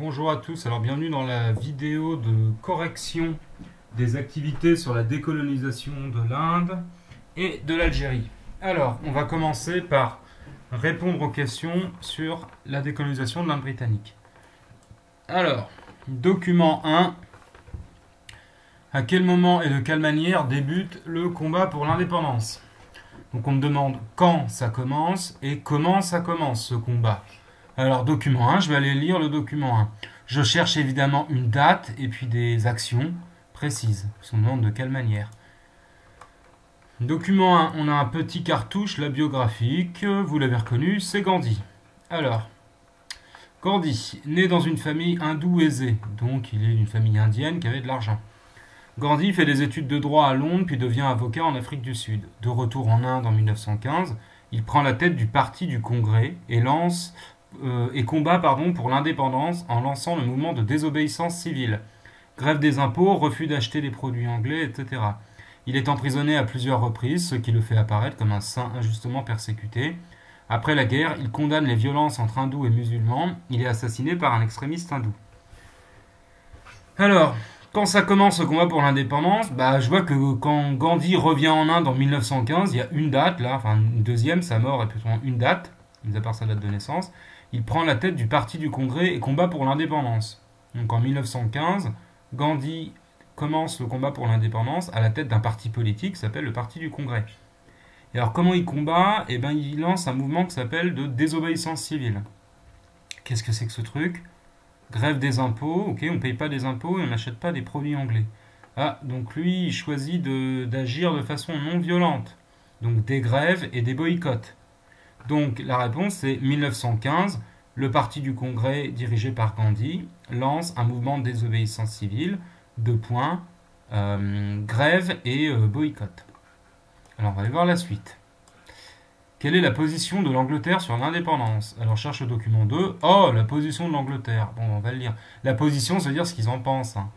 Bonjour à tous, alors bienvenue dans la vidéo de correction des activités sur la décolonisation de l'Inde et de l'Algérie. Alors, on va commencer par répondre aux questions sur la décolonisation de l'Inde britannique. Alors, document 1. À quel moment et de quelle manière débute le combat pour l'indépendance? Donc on me demande quand ça commence et comment ça commence ce combat. Alors document 1, je vais aller lire le document 1. Je cherche évidemment une date et puis des actions précises. On me demande de quelle manière. Document 1, on a un petit cartouche, la biographique, vous l'avez reconnu, c'est Gandhi. Alors, Gandhi, né dans une famille hindoue aisée, donc il est d'une famille indienne qui avait de l'argent. Gandhi fait des études de droit à Londres puis devient avocat en Afrique du Sud. De retour en Inde en 1915, il prend la tête du parti du Congrès et combat pour l'indépendance en lançant le mouvement de désobéissance civile. Grève des impôts, refus d'acheter des produits anglais, etc. Il est emprisonné à plusieurs reprises, ce qui le fait apparaître comme un saint injustement persécuté. Après la guerre, il condamne les violences entre hindous et musulmans. Il est assassiné par un extrémiste hindou. Alors, quand ça commence le combat pour l'indépendance, je vois que quand Gandhi revient en Inde en 1915, il y a une date, là, enfin une deuxième, sa mort est plutôt une date, mis à part sa date de naissance. Il prend la tête du parti du Congrès et combat pour l'indépendance. Donc en 1915, Gandhi commence le combat pour l'indépendance à la tête d'un parti politique qui s'appelle le Parti du Congrès. Et alors comment il combat? Il lance un mouvement qui s'appelle de désobéissance civile. Qu'est-ce que c'est que ce truc? Grève des impôts, ok, on ne paye pas des impôts et on n'achète pas des produits anglais. Ah, donc lui, il choisit d'agir de façon non violente. Donc des grèves et des boycotts. Donc la réponse c'est 1915, le parti du Congrès dirigé par Gandhi lance un mouvement de désobéissance civile, grève et boycott. Alors on va aller voir la suite. Quelle est la position de l'Angleterre sur l'indépendance? Alors cherche le document 2. Oh, la position de l'Angleterre. Bon, on va le lire. La position, ça veut dire ce qu'ils en pensent. Ça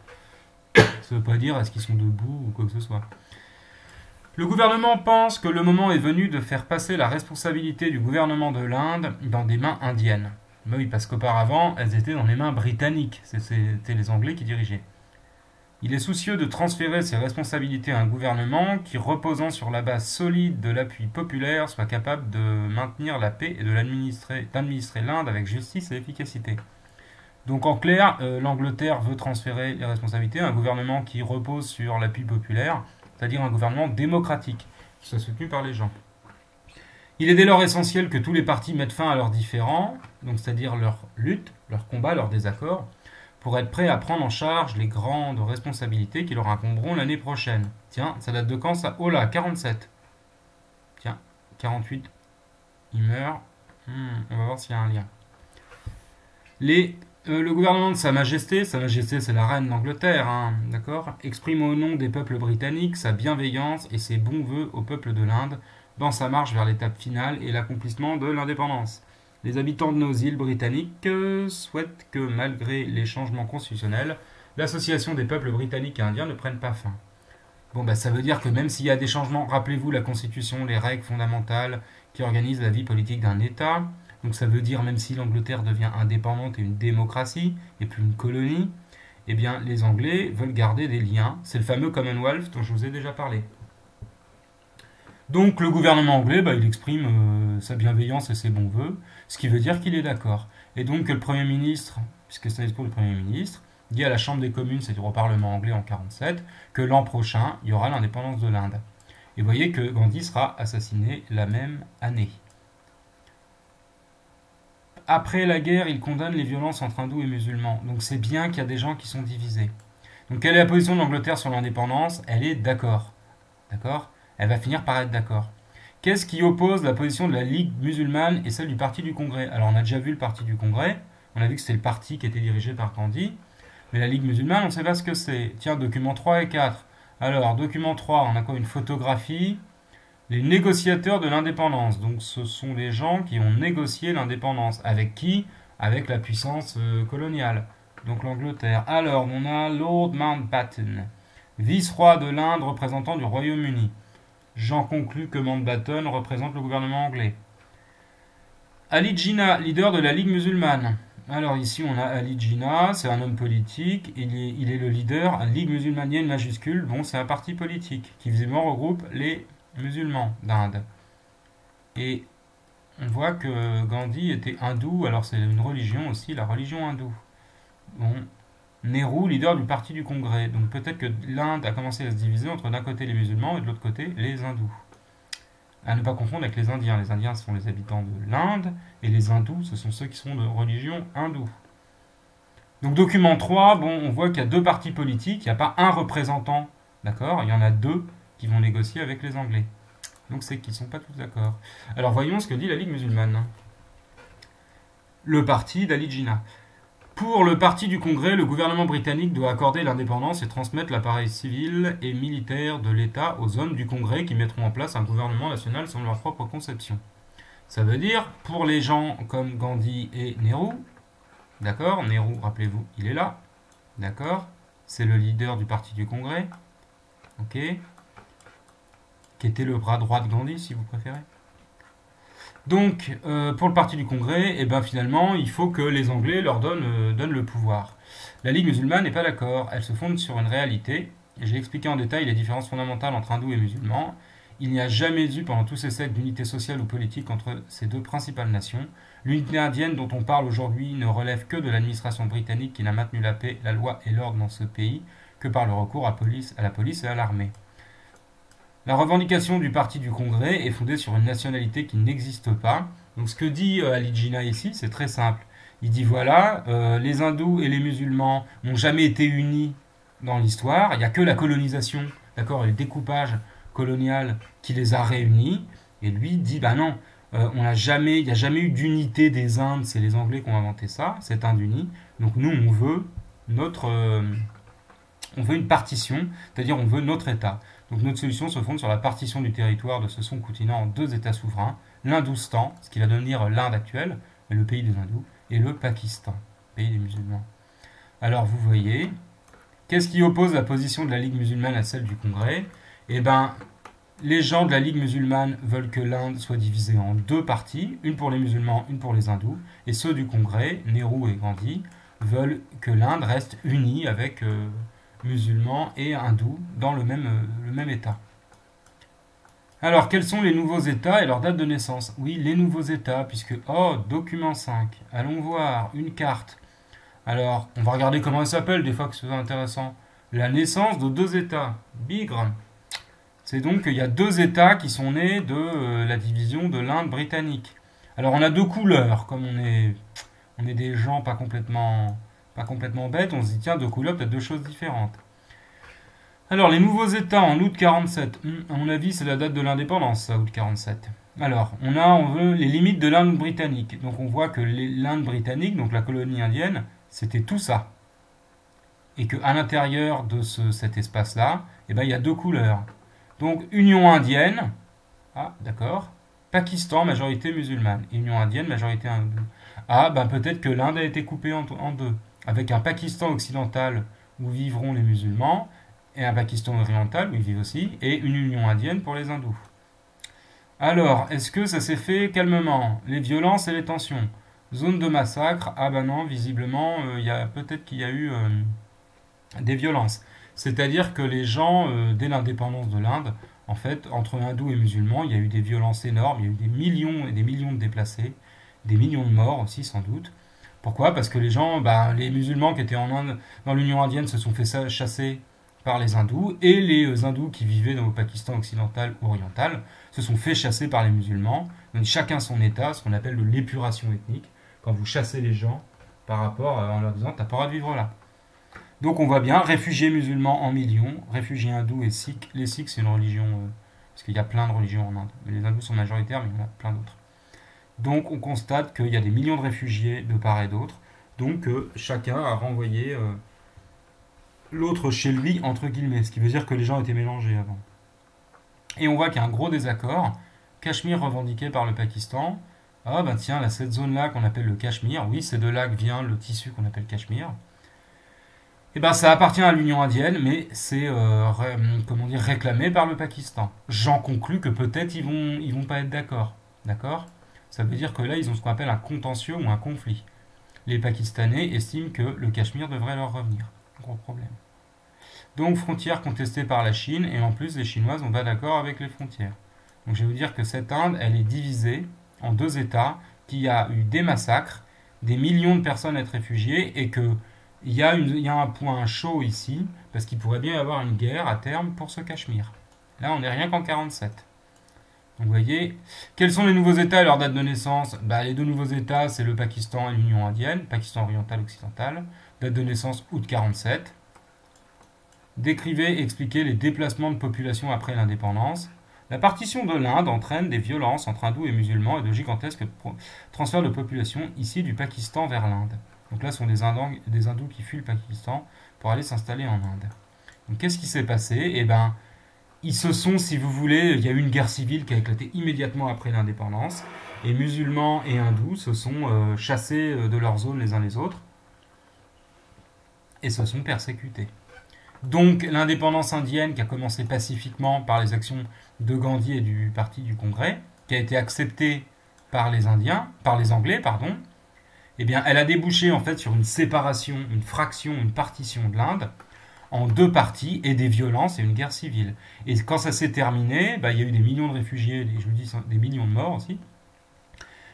ne veut pas dire est-ce qu'ils sont debout ou quoi que ce soit. Le gouvernement pense que le moment est venu de faire passer la responsabilité du gouvernement de l'Inde dans des mains indiennes. Mais oui, parce qu'auparavant, elles étaient dans les mains britanniques. C'était les Anglais qui dirigeaient. Il est soucieux de transférer ses responsabilités à un gouvernement qui, reposant sur la base solide de l'appui populaire, soit capable de maintenir la paix et d'administrer l'Inde avec justice et efficacité. Donc en clair, l'Angleterre veut transférer les responsabilités à un gouvernement qui repose sur l'appui populaire, c'est-à-dire un gouvernement démocratique, qui soit soutenu par les gens. Il est dès lors essentiel que tous les partis mettent fin à leurs différends, donc c'est-à-dire leur lutte, leur combat, leurs désaccords, pour être prêts à prendre en charge les grandes responsabilités qui leur incomberont l'année prochaine. Tiens, ça date de quand ça? Oh là, 47. Tiens, 48, il meurt. On va voir s'il y a un lien. Le gouvernement de Sa Majesté c'est la reine d'Angleterre, d'accord, exprime au nom des peuples britanniques sa bienveillance et ses bons vœux au peuple de l'Inde dans sa marche vers l'étape finale et l'accomplissement de l'indépendance. Les habitants de nos îles britanniques souhaitent que, malgré les changements constitutionnels, l'association des peuples britanniques et indiens ne prenne pas fin. Bon, ça veut dire que même s'il y a des changements, rappelez-vous la Constitution, les règles fondamentales qui organisent la vie politique d'un État. Donc ça veut dire, même si l'Angleterre devient indépendante et une démocratie, et plus une colonie, eh bien les Anglais veulent garder des liens. C'est le fameux Commonwealth dont je vous ai déjà parlé. Donc le gouvernement anglais, il exprime sa bienveillance et ses bons voeux, ce qui veut dire qu'il est d'accord. Et donc le Premier ministre, puisque c'est pour le Premier ministre, dit à la Chambre des communes, c'est-à-dire au Parlement anglais en 1947, que l'an prochain, il y aura l'indépendance de l'Inde. Et vous voyez que Gandhi sera assassiné la même année. Après la guerre, il condamne les violences entre hindous et musulmans. Donc c'est bien qu'il y a des gens qui sont divisés. Donc quelle est la position de l'Angleterre sur l'indépendance? Elle est d'accord. D'accord? Elle va finir par être d'accord. Qu'est-ce qui oppose la position de la Ligue musulmane et celle du Parti du Congrès? Alors on a déjà vu le Parti du Congrès, on a vu que c'était le parti qui était dirigé par Gandhi, mais la Ligue musulmane, on ne sait pas ce que c'est. Tiens, documents 3 et 4. Alors, document 3, on a quoi? Une photographie. Les négociateurs de l'indépendance. Donc ce sont les gens qui ont négocié l'indépendance. Avec qui? Avec la puissance coloniale. Donc l'Angleterre. Alors, on a Lord Mountbatten, vice-roi de l'Inde, représentant du Royaume-Uni. J'en conclus que Mountbatten représente le gouvernement anglais. Ali Jinnah, leader de la Ligue musulmane. Alors ici on a Ali Jinnah, c'est un homme politique, il est le leader, à Ligue musulmanienne majuscule, bon c'est un parti politique qui visiblement regroupe les musulmans d'Inde. Et on voit que Gandhi était hindou, alors c'est une religion aussi, la religion hindoue. Bon, Nehru, leader du parti du Congrès, donc peut-être que l'Inde a commencé à se diviser entre d'un côté les musulmans et de l'autre côté les hindous. À ne pas confondre avec les Indiens. Les Indiens sont les habitants de l'Inde et les hindous, ce sont ceux qui sont de religion hindoue. Donc document 3, bon, on voit qu'il y a deux partis politiques, il n'y a pas un représentant, d'accord? Il y en a deux qui vont négocier avec les Anglais. Donc c'est qu'ils ne sont pas tous d'accord. Alors voyons ce que dit la Ligue musulmane. Le parti d'Ali Jinnah. Pour le parti du Congrès, le gouvernement britannique doit accorder l'indépendance et transmettre l'appareil civil et militaire de l'État aux hommes du Congrès qui mettront en place un gouvernement national selon leur propre conception. Ça veut dire, pour les gens comme Gandhi et Nehru, d'accord, Nehru, rappelez-vous, il est là, d'accord, c'est le leader du parti du Congrès, ok, qui était le bras droit de Gandhi, si vous préférez. Donc, pour le parti du Congrès, eh ben, finalement, il faut que les Anglais leur donnent le pouvoir. La Ligue musulmane n'est pas d'accord. Elle se fonde sur une réalité. J'ai expliqué en détail les différences fondamentales entre hindous et musulmans. Il n'y a jamais eu pendant tous ces siècles d'unité sociale ou politique entre ces deux principales nations. L'unité indienne dont on parle aujourd'hui ne relève que de l'administration britannique qui n'a maintenu la paix, la loi et l'ordre dans ce pays que par le recours à la police et à l'armée. La revendication du parti du Congrès est fondée sur une nationalité qui n'existe pas. Donc ce que dit Ali Jinnah ici, c'est très simple. Il dit voilà, les hindous et les musulmans n'ont jamais été unis dans l'histoire. Il n'y a que la colonisation, d'accord, et le découpage colonial qui les a réunis. Et lui dit bah non, il n'y a jamais eu d'unité des Indes. C'est les Anglais qui ont inventé ça, cette Inde unie. Donc nous on veut on veut une partition, c'est-à-dire on veut notre État. Donc notre solution se fonde sur la partition du territoire de ce son continent en deux États souverains, l'Hindoustan, ce qui va devenir l'Inde actuelle, le pays des hindous, et le Pakistan, pays des musulmans. Alors vous voyez, qu'est-ce qui oppose la position de la Ligue musulmane à celle du Congrès? Eh bien, les gens de la Ligue musulmane veulent que l'Inde soit divisée en deux parties, une pour les musulmans, une pour les hindous, et ceux du Congrès, Nehru et Gandhi, veulent que l'Inde reste unie avec musulmans et hindous dans le même État. Alors, quels sont les nouveaux États et leur date de naissance? Oui, les nouveaux États, puisque, document 5, allons voir, une carte. Alors, on va regarder comment elle s'appelle, des fois que c'est intéressant. La naissance de deux États. Bigre. C'est donc qu'il y a deux États qui sont nés de la division de l'Inde britannique. Alors, on a deux couleurs, comme on est des gens pas complètement bêtes, on se dit tiens, deux couleurs, peut-être deux choses différentes. Alors, les nouveaux États en août 47, à mon avis, c'est la date de l'indépendance, ça, août 47. Alors, on veut les limites de l'Inde britannique. Donc, on voit que l'Inde britannique, donc la colonie indienne, c'était tout ça. Et qu'à l'intérieur de cet espace-là, eh ben, il y a deux couleurs. Donc, Union indienne, d'accord, Pakistan, majorité musulmane, Union indienne, majorité hindoue. Ben peut-être que l'Inde a été coupée en deux, avec un Pakistan occidental où vivront les musulmans, et un Pakistan oriental où ils vivent aussi, et une Union indienne pour les hindous. Alors, est-ce que ça s'est fait calmement? Les violences et les tensions. Zone de massacre, ben non, visiblement, peut-être qu'il y a eu des violences. C'est-à-dire que les gens, dès l'indépendance de l'Inde, en fait, entre hindous et musulmans, il y a eu des violences énormes, il y a eu des millions et des millions de déplacés, des millions de morts aussi sans doute. Pourquoi? Parce que les gens, les musulmans qui étaient en Inde, dans l'Union indienne, se sont fait chasser par les hindous, et les hindous qui vivaient dans le Pakistan occidental ou oriental se sont fait chasser par les musulmans. Donc chacun son état, ce qu'on appelle de l'épuration ethnique, quand vous chassez les gens par rapport en leur disant t'as pas le droit de vivre là. Donc on voit bien, réfugiés musulmans en millions, réfugiés hindous et sikhs. Les sikhs c'est une religion, parce qu'il y a plein de religions en Inde. Les hindous sont majoritaires, mais il y en a plein d'autres. Donc on constate qu'il y a des millions de réfugiés de part et d'autre. Donc chacun a renvoyé l'autre chez lui, entre guillemets. Ce qui veut dire que les gens étaient mélangés avant. Et on voit qu'il y a un gros désaccord. Cachemire revendiqué par le Pakistan. Tiens, là, cette zone-là qu'on appelle le Cachemire, oui, c'est de là que vient le tissu qu'on appelle Cachemire. Ça appartient à l'Union indienne, mais c'est réclamé par le Pakistan. J'en conclus que peut-être ils vont pas être d'accord. D'accord? Ça veut dire que là, ils ont ce qu'on appelle un contentieux ou un conflit. les Pakistanais estiment que le Cachemire devrait leur revenir. Gros problème. Donc frontière contestée par la Chine, et en plus les Chinois sont pas d'accord avec les frontières. Donc je vais vous dire que cette Inde, elle est divisée en deux États, qu'il y a eu des massacres, des millions de personnes à être réfugiées, et qu'il y a un point chaud ici, parce qu'il pourrait bien y avoir une guerre à terme pour ce Cachemire. Là, on n'est rien qu'en 47. Donc vous voyez, quels sont les nouveaux États et leur date de naissance? Les deux nouveaux États, c'est le Pakistan et l'Union indienne, Pakistan oriental occidental, date de naissance août 47. Décrivez et expliquez les déplacements de population après l'indépendance. La partition de l'Inde entraîne des violences entre hindous et musulmans et de gigantesques transferts de population ici du Pakistan vers l'Inde. Donc là, ce sont des hindous qui fuient le Pakistan pour aller s'installer en Inde. Donc qu'est-ce qui s'est passé? Eh bien, ils se sont, si vous voulez, il y a eu une guerre civile qui a éclaté immédiatement après l'indépendance, et musulmans et hindous se sont chassés de leur zone les uns les autres, et se sont persécutés. Donc l'indépendance indienne, qui a commencé pacifiquement par les actions de Gandhi et du Parti du Congrès, qui a été acceptée par les Anglais, eh bien, elle a débouché en fait sur une séparation, une fraction, une partition de l'Inde en deux parties et des violences et une guerre civile. Et quand ça s'est terminé, il y a eu des millions de réfugiés, je vous dis des millions de morts aussi.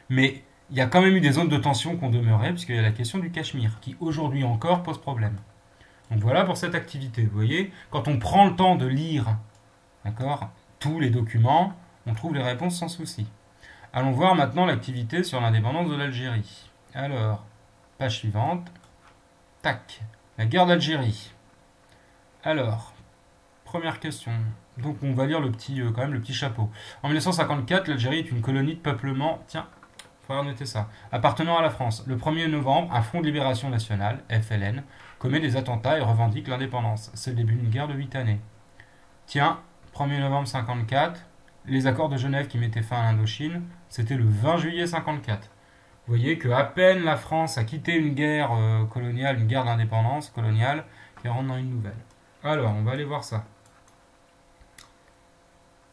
Mais il y a quand même eu des zones de tension qui ont demeuré, puisqu'il y a la question du Cachemire, qui aujourd'hui encore pose problème. Donc voilà pour cette activité. Vous voyez, quand on prend le temps de lire, d'accord, tous les documents, on trouve les réponses sans souci. Allons voir maintenant l'activité sur l'indépendance de l'Algérie. Alors, page suivante. Tac, la guerre d'Algérie. Alors, première question. Donc on va lire quand même le petit chapeau. En 1954, l'Algérie est une colonie de peuplement. Tiens, il faut noter ça. Appartenant à la France. Le 1er novembre, un Front de Libération Nationale, FLN, commet des attentats et revendique l'indépendance. C'est le début d'une guerre de 8 années. Tiens, 1er novembre 54, les accords de Genève qui mettaient fin à l'Indochine, c'était le 20 juillet 54. Vous voyez qu'à peine la France a quitté une guerre coloniale, une guerre d'indépendance coloniale, qu'elle rentre dans une nouvelle. Alors, on va aller voir ça.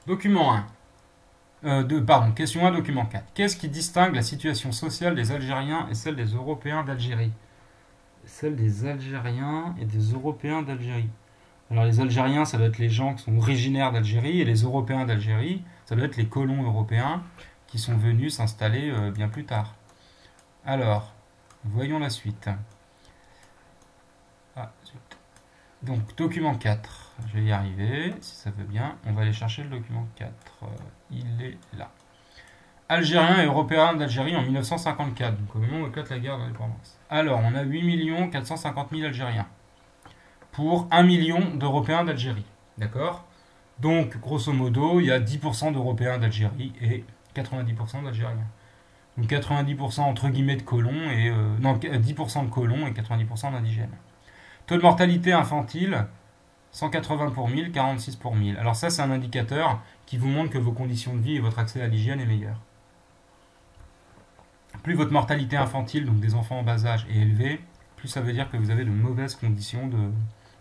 Document 1. Question 1, document 4. Qu'est-ce qui distingue la situation sociale des Algériens et celle des Européens d'Algérie? Celle des Algériens et des Européens d'Algérie. Alors les Algériens, ça doit être les gens qui sont originaires d'Algérie, et les Européens d'Algérie, ça doit être les colons européens qui sont venus s'installer bien plus tard. Alors, voyons la suite. Donc, document 4. Je vais y arriver, si ça veut bien. On va aller chercher le document 4. Il est là. Algériens et Européens d'Algérie en 1954, donc au moment où éclate la guerre d'indépendance. Alors, on a 8 450 000 Algériens pour 1 million d'Européens d'Algérie. D'accord? Donc, grosso modo, il y a 10% d'Européens d'Algérie et 90% d'Algériens. Donc 90% entre guillemets de colons, 10% de colons et 90% d'indigènes. Taux de mortalité infantile, 180 pour 1000, 46 pour 1000. Alors ça, c'est un indicateur qui vous montre que vos conditions de vie et votre accès à l'hygiène est meilleur. Plus votre mortalité infantile, donc des enfants en bas âge, est élevée, plus ça veut dire que vous avez de mauvaises conditions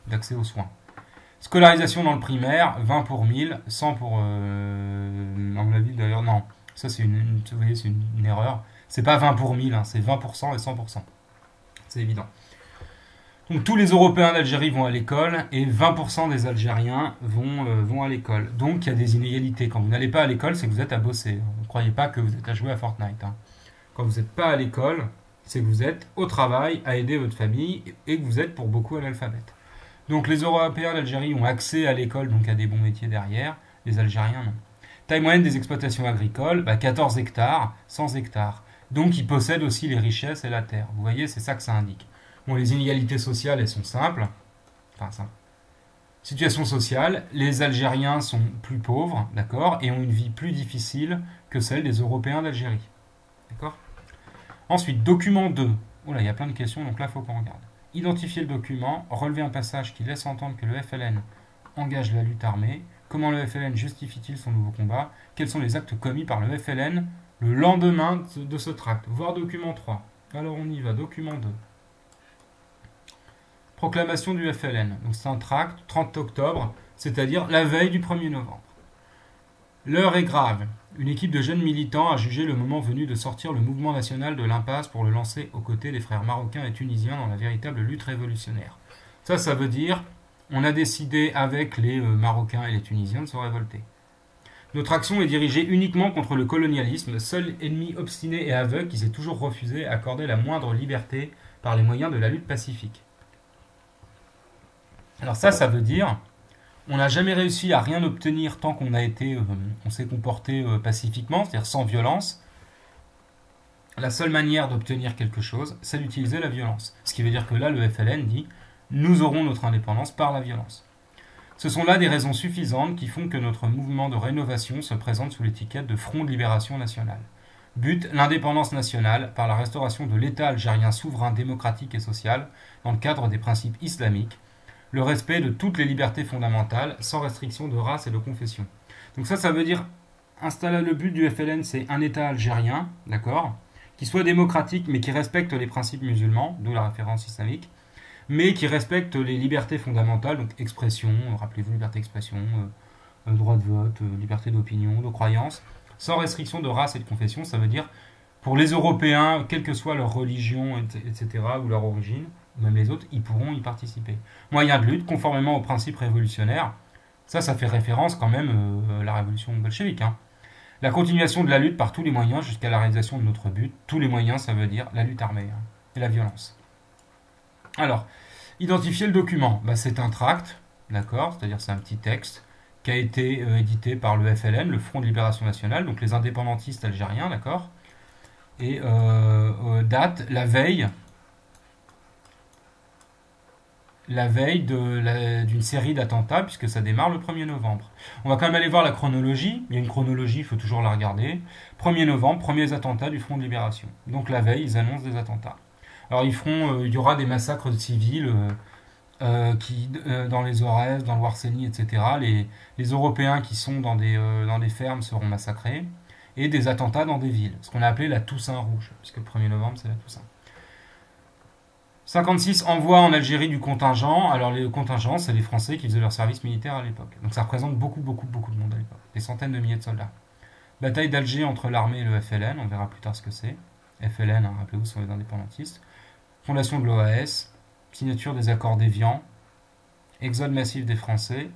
d'accès aux soins. Scolarisation dans le primaire, 20 pour 1000, 100 pour... à mon avis, d'ailleurs, non. Ça, c'est vous voyez, c'est une erreur. C'est pas 20 pour 1000, hein, c'est 20% et 100%. C'est évident. Donc tous les Européens d'Algérie vont à l'école et 20% des Algériens vont à l'école. Donc il y a des inégalités. Quand vous n'allez pas à l'école, c'est que vous êtes à bosser. Ne croyez pas que vous êtes à jouer à Fortnite. Hein. Quand vous n'êtes pas à l'école, c'est que vous êtes au travail à aider votre famille et que vous êtes pour beaucoup analphabètes. Donc les Européens d'Algérie ont accès à l'école, donc à des bons métiers derrière. Les Algériens, non. Taille moyenne des exploitations agricoles, 14 hectares, 100 hectares. Donc ils possèdent aussi les richesses et la terre. Vous voyez, c'est ça que ça indique. Bon, les inégalités sociales, elles sont simples. Enfin, simples. Situation sociale, les Algériens sont plus pauvres, d'accord, et ont une vie plus difficile que celle des Européens d'Algérie. D'accord? Ensuite, document 2. Oula, il y a plein de questions, donc là, il faut qu'on regarde. Identifier le document, relever un passage qui laisse entendre que le FLN engage la lutte armée. Comment le FLN justifie-t-il son nouveau combat? Quels sont les actes commis par le FLN le lendemain de ce tract? Voir document 3. Alors on y va, document 2. Proclamation du FLN. Donc c'est un tract, 30 octobre, c'est-à-dire la veille du 1er novembre. L'heure est grave. Une équipe de jeunes militants a jugé le moment venu de sortir le mouvement national de l'impasse pour le lancer aux côtés des frères marocains et tunisiens dans la véritable lutte révolutionnaire. Ça veut dire, on a décidé avec les Marocains et les Tunisiens de se révolter. Notre action est dirigée uniquement contre le colonialisme, seul ennemi obstiné et aveugle qui s'est toujours refusé à accorder la moindre liberté par les moyens de la lutte pacifique. Alors ça veut dire, on n'a jamais réussi à rien obtenir tant qu'on on s'est comporté pacifiquement, c'est-à-dire sans violence. La seule manière d'obtenir quelque chose, c'est d'utiliser la violence. Ce qui veut dire que là, le FLN dit, nous aurons notre indépendance par la violence. Ce sont là des raisons suffisantes qui font que notre mouvement de rénovation se présente sous l'étiquette de Front de Libération Nationale. But, l'indépendance nationale par la restauration de l'État algérien souverain, démocratique et social dans le cadre des principes islamiques, le respect de toutes les libertés fondamentales sans restriction de race et de confession. Donc ça veut dire, le but du FLN, c'est un État algérien, d'accord, qui soit démocratique mais qui respecte les principes musulmans, d'où la référence islamique, mais qui respecte les libertés fondamentales, donc expression, rappelez-vous, liberté d'expression, droit de vote, liberté d'opinion, de croyance, sans restriction de race et de confession. Ça veut dire, pour les Européens, quelle que soit leur religion, etc., ou leur origine, même les autres, ils pourront y participer. Moyen de lutte, conformément aux principes révolutionnaires, ça fait référence quand même à la révolution bolchevique. La continuation de la lutte par tous les moyens jusqu'à la réalisation de notre but. Tous les moyens, ça veut dire la lutte armée et la violence. Alors, identifier le document, c'est un tract, d'accord, c'est-à-dire c'est un petit texte qui a été édité par le FLN, le Front de Libération Nationale, donc les indépendantistes algériens, d'accord, et date la veille d'une série d'attentats, puisque ça démarre le 1er novembre. On va quand même aller voir la chronologie, il y a une chronologie, il faut toujours la regarder. 1er novembre, premiers attentats du Front de Libération. Donc la veille, ils annoncent des attentats. Alors il y aura des massacres de civils dans les Aurès, dans le Ouarséni, etc. Les Européens qui sont dans des fermes seront massacrés, et des attentats dans des villes, ce qu'on a appelé la Toussaint Rouge, puisque le 1er novembre c'est la Toussaint. 56 envois en Algérie du contingent. Alors les contingents, c'est les Français qui faisaient leur service militaire à l'époque. Donc ça représente beaucoup de monde à l'époque, des centaines de milliers de soldats. Bataille d'Alger entre l'armée et le FLN, on verra plus tard ce que c'est. FLN, rappelez-vous, sont les indépendantistes. Fondation de l'OAS, signature des accords d'Évian, exode massif des Français,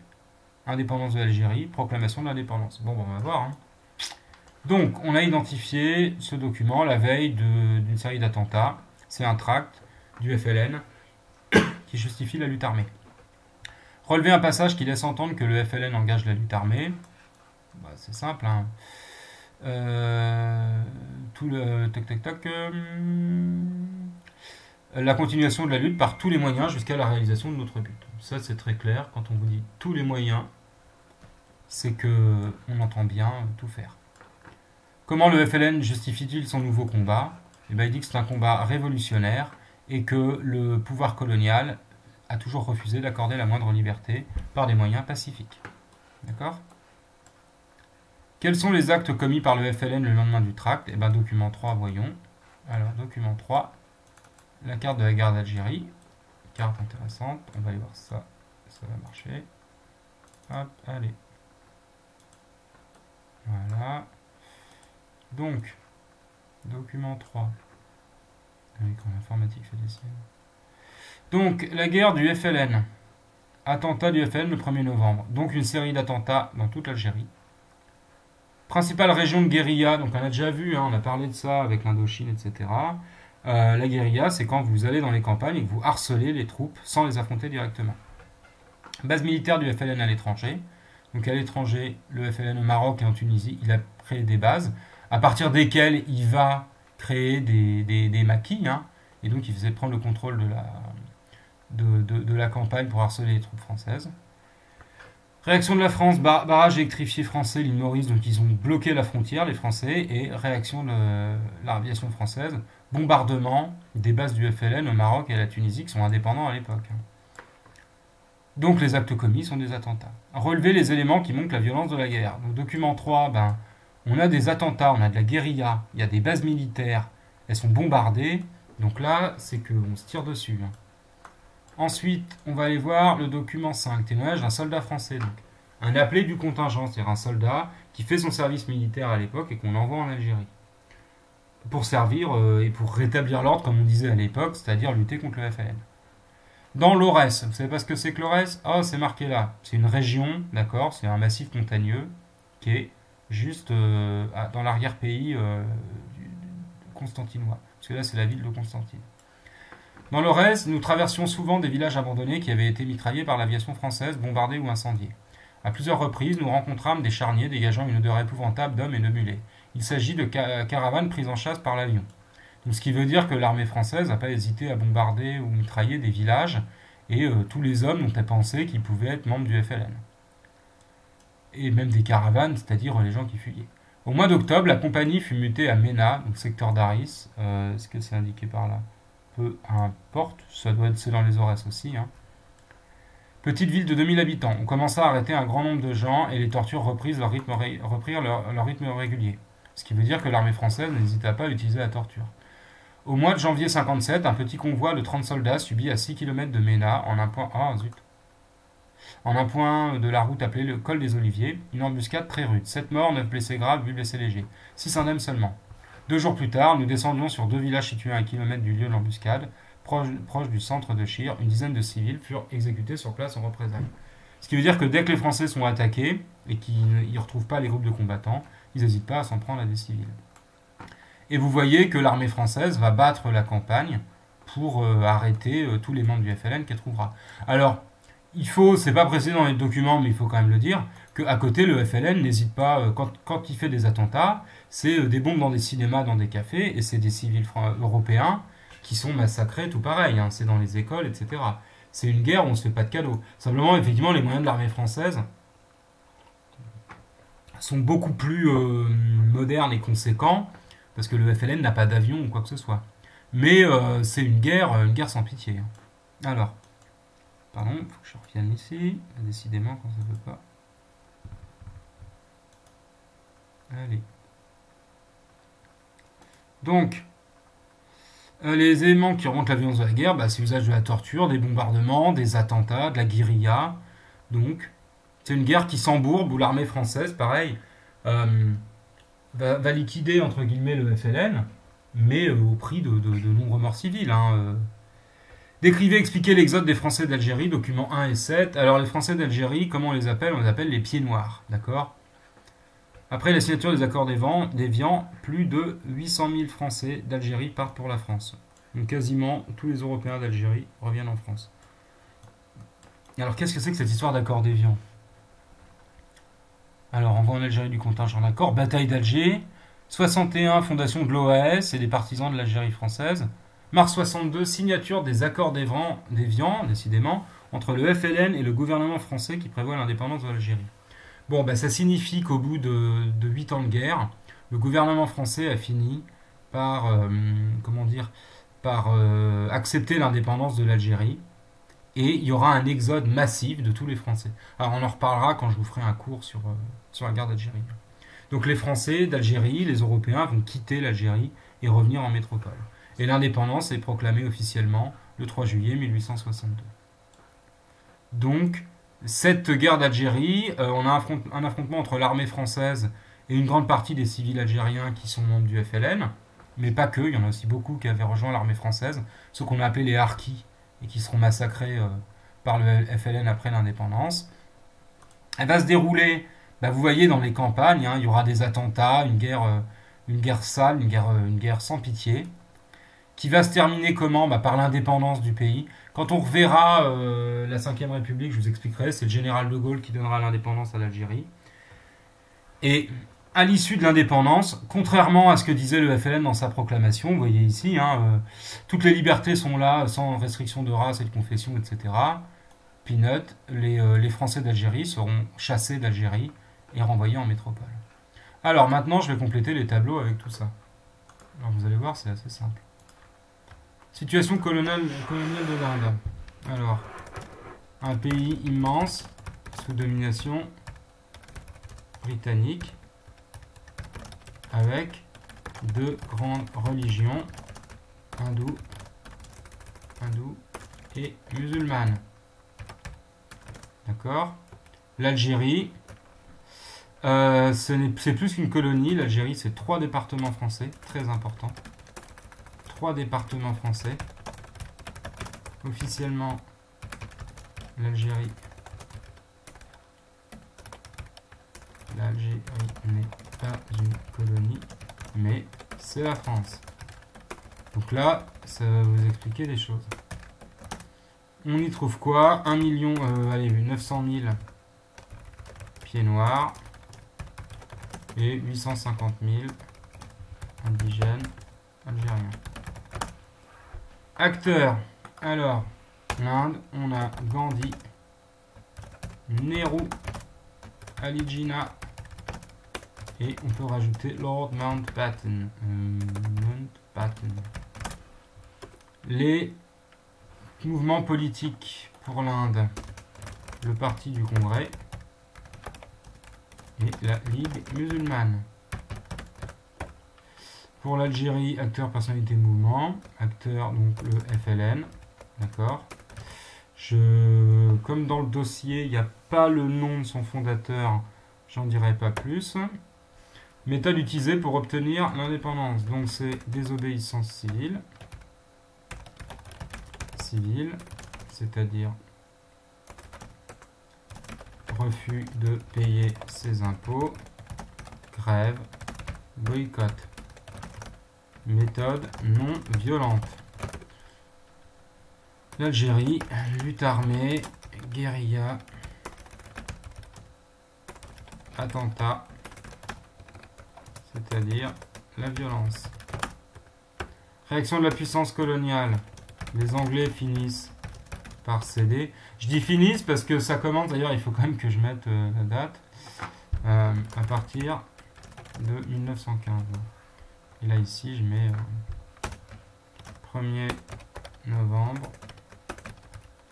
indépendance de l'Algérie, proclamation de l'indépendance. Bon, on va voir. Donc, on a identifié ce document la veille d'une série d'attentats. C'est un tract du FLN qui justifie la lutte armée. Relever un passage qui laisse entendre que le FLN engage la lutte armée. C'est simple. La continuation de la lutte par tous les moyens jusqu'à la réalisation de notre but. Ça, c'est très clair. Quand on vous dit tous les moyens, c'est que on entend bien tout faire. Comment le FLN justifie-t-il son nouveau combat ? Il dit que c'est un combat révolutionnaire et que le pouvoir colonial a toujours refusé d'accorder la moindre liberté par des moyens pacifiques. D'accord ? Quels sont les actes commis par le FLN le lendemain du tract ? Document 3, voyons. Alors, document 3, la carte de la guerre d'Algérie. Carte intéressante, on va aller voir ça. Ça va marcher. Hop, allez. Voilà. Donc, document 3. Quand l'informatique fait des siennes. Donc, la guerre du FLN. Attentat du FLN le 1er novembre. Donc, une série d'attentats dans toute l'Algérie. Principale région de guérilla, donc on a déjà vu, on a parlé de ça avec l'Indochine, etc. La guérilla, c'est quand vous allez dans les campagnes et que vous harcelez les troupes sans les affronter directement. Base militaire du FLN à l'étranger. Donc à l'étranger, le FLN au Maroc et en Tunisie, il a créé des bases, à partir desquelles il va créer des maquis, et donc il faisait prendre le contrôle de la campagne pour harceler les troupes françaises. Réaction de la France, barrage électrifié français, l'île Maurice, donc ils ont bloqué la frontière, les Français, et réaction de l'aviation française, bombardement des bases du FLN au Maroc et à la Tunisie, qui sont indépendants à l'époque. Donc les actes commis sont des attentats. Relever les éléments qui montrent la violence de la guerre. Donc document 3, on a des attentats, on a de la guérilla, il y a des bases militaires, elles sont bombardées, donc là, c'est qu'on se tire dessus. Ensuite, on va aller voir le document 5, témoignage d'un soldat français. Donc, un appelé du contingent, c'est-à-dire un soldat qui fait son service militaire à l'époque et qu'on envoie en Algérie pour servir et pour rétablir l'ordre, comme on disait à l'époque, c'est-à-dire lutter contre le FLN. Dans l'Aurès, vous savez pas ce que c'est que l'Aurès? Oh, c'est marqué là. C'est une région, d'accord, c'est un massif montagneux qui est juste dans l'arrière-pays constantinois. Parce que là, c'est la ville de Constantine. Dans l'Aurès, nous traversions souvent des villages abandonnés qui avaient été mitraillés par l'aviation française, bombardés ou incendiés. À plusieurs reprises, nous rencontrâmes des charniers dégageant une odeur épouvantable d'hommes et de mulets. Il s'agit de caravanes prises en chasse par l'avion. Donc, ce qui veut dire que l'armée française n'a pas hésité à bombarder ou mitrailler des villages, et tous les hommes ont pensé qu'ils pouvaient être membres du FLN. Et même des caravanes, c'est-à-dire les gens qui fuyaient. Au mois d'octobre, la compagnie fut mutée à Ména, donc secteur d'Aris. Est-ce que c'est indiqué par là? Peu importe, ça doit être c'est dans les Aurès aussi. Hein. Petite ville de 2000 habitants. On commença à arrêter un grand nombre de gens et les tortures reprirent leur rythme régulier. Ce qui veut dire que l'armée française n'hésita pas à utiliser la torture. Au mois de janvier 57, un petit convoi de 30 soldats subit à 6 km de Ména, en un point de la route appelé le col des Oliviers, une embuscade très rude. 7 morts, 9 blessés graves, 8 blessés légers. 6 indemnes seulement. 2 jours plus tard, nous descendions sur 2 villages situés à 1 km du lieu de l'embuscade, proche du centre de Chir. Une dizaine de civils furent exécutés sur place en représailles. Ce qui veut dire que dès que les Français sont attaqués et qu'ils ne retrouvent pas les groupes de combattants, ils n'hésitent pas à s'en prendre à des civils. Et vous voyez que l'armée française va battre la campagne pour arrêter tous les membres du FLN qu'elle trouvera. Alors, c'est pas précisé dans les documents, mais il faut quand même le dire, qu'à côté, le FLN n'hésite pas, quand il fait des attentats, c'est des bombes dans des cinémas, dans des cafés, et c'est des civils européens qui sont massacrés, tout pareil, hein, c'est dans les écoles, etc. C'est une guerre où on ne se fait pas de cadeaux. Simplement, effectivement, les moyens de l'armée française sont beaucoup plus modernes et conséquents, parce que le FLN n'a pas d'avion ou quoi que ce soit. Mais c'est une guerre sans pitié. Alors, pardon, il faut que je revienne ici. Décidément, quand ça ne veut pas. Allez. Donc, les éléments qui remontent la violence de la guerre, c'est l'usage de la torture, des bombardements, des attentats, de la guérilla. Donc, c'est une guerre qui s'embourbe, où l'armée française, pareil, va liquider, entre guillemets, le FLN, mais au prix de nombreux morts civils. Hein. Décrivez, expliquez l'exode des Français d'Algérie, documents 1 et 7. Alors, les Français d'Algérie, comment on les appelle? On les appelle les pieds noirs, d'accord? Après la signature des accords d'Évian, plus de 800 000 Français d'Algérie partent pour la France. Donc, quasiment tous les Européens d'Algérie reviennent en France. Alors, qu'est-ce que c'est que cette histoire d'accord d'Évian? Alors, envoi en Algérie du contingent d'accord, bataille d'Alger, 61, fondation de l'OAS et des partisans de l'Algérie française. Mars 62, signature des accords d'Évian, décidément, entre le FLN et le gouvernement français qui prévoit l'indépendance de l'Algérie. Bon, ça signifie qu'au bout de 8 ans de guerre, le gouvernement français a fini par, accepter l'indépendance de l'Algérie. Et il y aura un exode massif de tous les Français. Alors on en reparlera quand je vous ferai un cours sur la guerre d'Algérie. Donc les Français d'Algérie, les Européens vont quitter l'Algérie et revenir en métropole. Et l'indépendance est proclamée officiellement le 3 juillet 1862. Donc cette guerre d'Algérie, on a un affrontement entre l'armée française et une grande partie des civils algériens qui sont membres du FLN, mais pas que, il y en a aussi beaucoup qui avaient rejoint l'armée française, ceux qu'on a appelés les harkis, et qui seront massacrés par le FLN après l'indépendance. Elle va se dérouler, vous voyez, dans les campagnes, hein, il y aura des attentats, une guerre sale, une guerre sans pitié, qui va se terminer comment? Par l'indépendance du pays. Quand on reverra la 5ème République, je vous expliquerai, c'est le général de Gaulle qui donnera l'indépendance à l'Algérie. Et à l'issue de l'indépendance, contrairement à ce que disait le FLN dans sa proclamation, vous voyez ici, hein, toutes les libertés sont là, sans restriction de race et de confession, etc. Peanut, les Français d'Algérie seront chassés d'Algérie et renvoyés en métropole. Alors maintenant, je vais compléter les tableaux avec tout ça. Alors vous allez voir, c'est assez simple. Situation coloniale de l'Inde. Alors, un pays immense, sous domination britannique, avec deux grandes religions, hindoue et musulmane. D'accord? L'Algérie, c'est plus qu'une colonie. L'Algérie, c'est 3 départements français, très important. 3 départements français. Officiellement, l'Algérie n'est pas une colonie, mais c'est la France. Donc là, ça va vous expliquer des choses. On y trouve quoi? 1 million, allez, 900 000 pieds noirs et 850 000 indigènes algériens. Acteurs. Alors, l'Inde, on a Gandhi, Nehru, Ali Jinnah et on peut rajouter Lord Mountbatten. Les mouvements politiques pour l'Inde, le Parti du Congrès et la Ligue musulmane. Pour l'Algérie, acteur, personnalité, mouvement. Acteur, donc le FLN. D'accord. Comme dans le dossier, il n'y a pas le nom de son fondateur, j'en dirai pas plus. Méthode utilisée pour obtenir l'indépendance. Donc c'est désobéissance civile. C'est-à-dire refus de payer ses impôts, grève, boycott. Méthode non violente. L'Algérie, lutte armée, guérilla, attentat, c'est-à-dire la violence. Réaction de la puissance coloniale. Les Anglais finissent par céder. Je dis finissent parce que ça commence, d'ailleurs il faut quand même que je mette la date, à partir de 1915. Et là ici je mets 1er novembre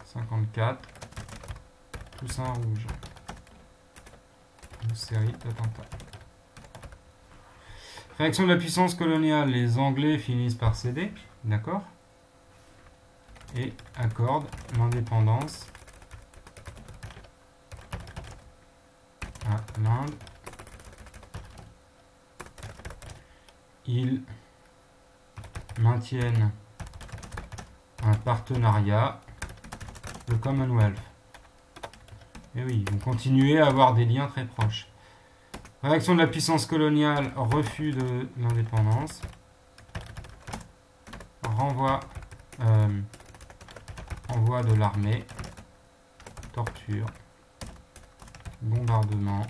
54, Toussaint Rouge. Une série d'attentats. Réaction de la puissance coloniale. Les Anglais finissent par céder, d'accord, et accordent l'indépendance à l'Inde. Ils maintiennent un partenariat, le Commonwealth. Et oui, ils vont continuer à avoir des liens très proches. Réaction de la puissance coloniale, refus de l'indépendance. Envoi de l'armée, torture, bombardement,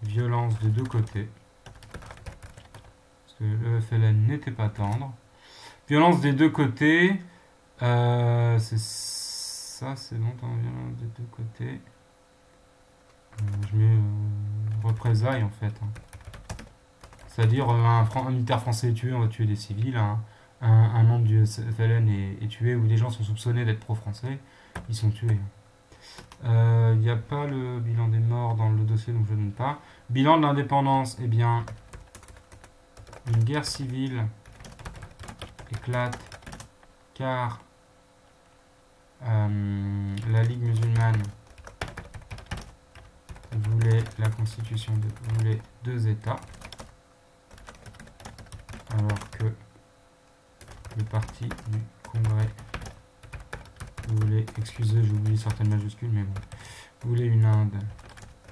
violence de deux côtés. Parce que le FLN n'était pas tendre. Violence des deux côtés. C'est ça, c'est bon, violence des deux côtés. Je mets représailles en fait. C'est-à-dire un militaire français est tué, on va tuer des civils. Un membre du FLN est tué, ou des gens sont soupçonnés d'être pro-français, ils sont tués. Il n'y a pas le bilan des morts dans le dossier, donc je ne donne pas. Bilan de l'indépendance, eh bien, une guerre civile éclate car la Ligue musulmane voulait la constitution voulait 2 États, alors que le parti du Congrès voulait, excusez, j'ai oublié certaines majuscules, mais bon, voulait une Inde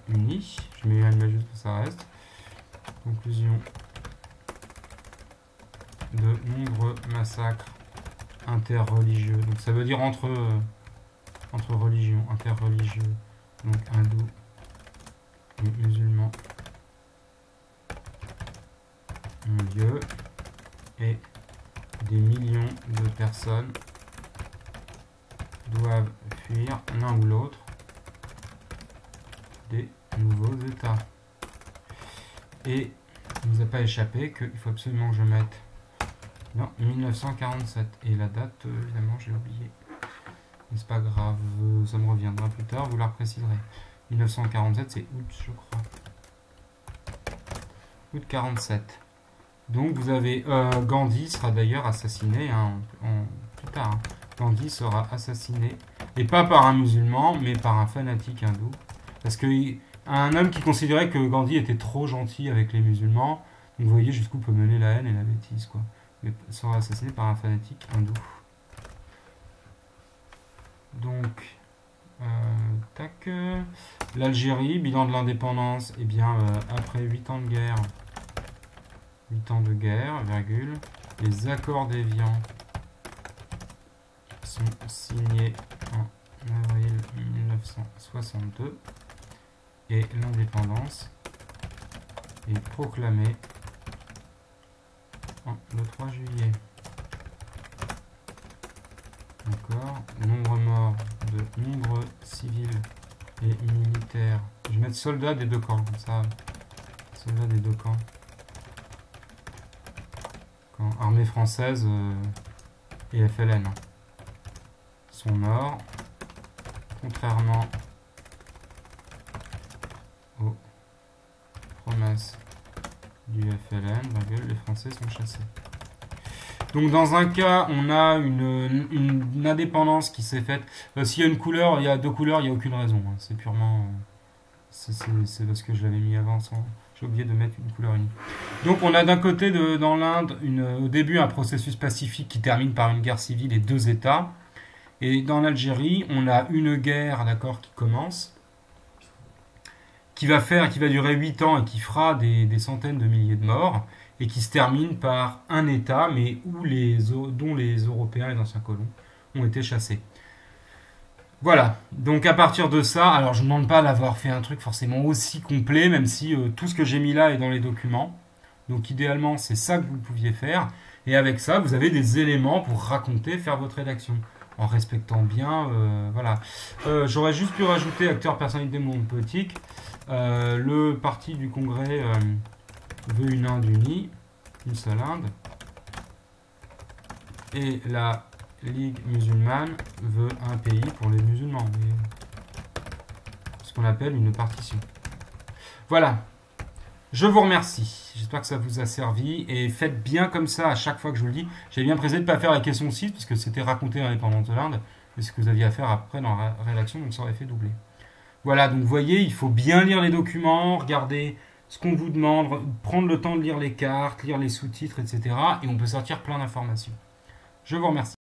unie. Je mets une majuscule, ça reste. Conclusion de nombreux massacres interreligieux. Donc ça veut dire entre religions, interreligieux, donc hindous et musulmans ont lieu, et des millions de personnes doivent fuir l'un ou l'autre des nouveaux États. Et il ne nous a pas échappé qu'il faut absolument que je mette dans 1947. Et la date, évidemment, j'ai oublié. Mais c'est pas grave, ça me reviendra plus tard, vous la préciserez. 1947, c'est août, je crois. Août 47. Donc vous avez Gandhi sera d'ailleurs assassiné plus tard. Gandhi sera assassiné, et pas par un musulman, mais par un fanatique hindou. Parce que un homme qui considérait que Gandhi était trop gentil avec les musulmans, donc vous voyez jusqu'où peut mener la haine et la bêtise, quoi. Mais sera assassiné par un fanatique hindou. Donc, tac. L'Algérie, bilan de l'indépendance, eh bien, après 8 ans de guerre, 8 ans de guerre, virgule, les accords d'Évian sont signés en avril 1962 et l'indépendance est proclamée le 3 juillet. D'accord. Nombre mort de nombreux civils et militaires. Je vais mettre soldats des deux camps, comme ça. Soldats des deux camps. Armée française et FLN sont morts. Contrairement aux promesses du FLN, les Français sont chassés. Donc dans un cas, on a une indépendance qui s'est faite. S'il y a une couleur, il y a deux couleurs, il n'y a aucune raison. Hein. C'est purement... c'est parce que je l'avais mis avant. J'ai oublié de mettre une couleur unique. Donc on a d'un côté dans l'Inde au début un processus pacifique qui termine par une guerre civile et deux États. Et dans l'Algérie, on a une guerre, d'accord, qui commence, qui va durer 8 ans et qui fera des centaines de milliers de morts, et qui se termine par un État, mais dont les Européens, les anciens colons, ont été chassés. Voilà, donc à partir de ça, alors je ne demande pas d'avoir fait un truc forcément aussi complet, même si tout ce que j'ai mis là est dans les documents. Donc idéalement, c'est ça que vous pouviez faire. Et avec ça, vous avez des éléments pour raconter, faire votre rédaction. En respectant bien, voilà. J'aurais juste pu rajouter acteur, personnalité, monde politique. Le parti du Congrès veut une Inde unie, une seule Inde. Et la Ligue musulmane veut un pays pour les musulmans. Ce qu'on appelle une partition. Voilà. Je vous remercie. J'espère que ça vous a servi. Et faites bien comme ça à chaque fois que je vous le dis. J'ai bien précisé de ne pas faire la question 6 parce que c'était raconter l'indépendance de l'Inde. C'est ce que vous aviez à faire après dans la rédaction, donc ça aurait fait doubler. Voilà, donc vous voyez, il faut bien lire les documents, regarder ce qu'on vous demande, prendre le temps de lire les cartes, lire les sous-titres, etc. Et on peut sortir plein d'informations. Je vous remercie.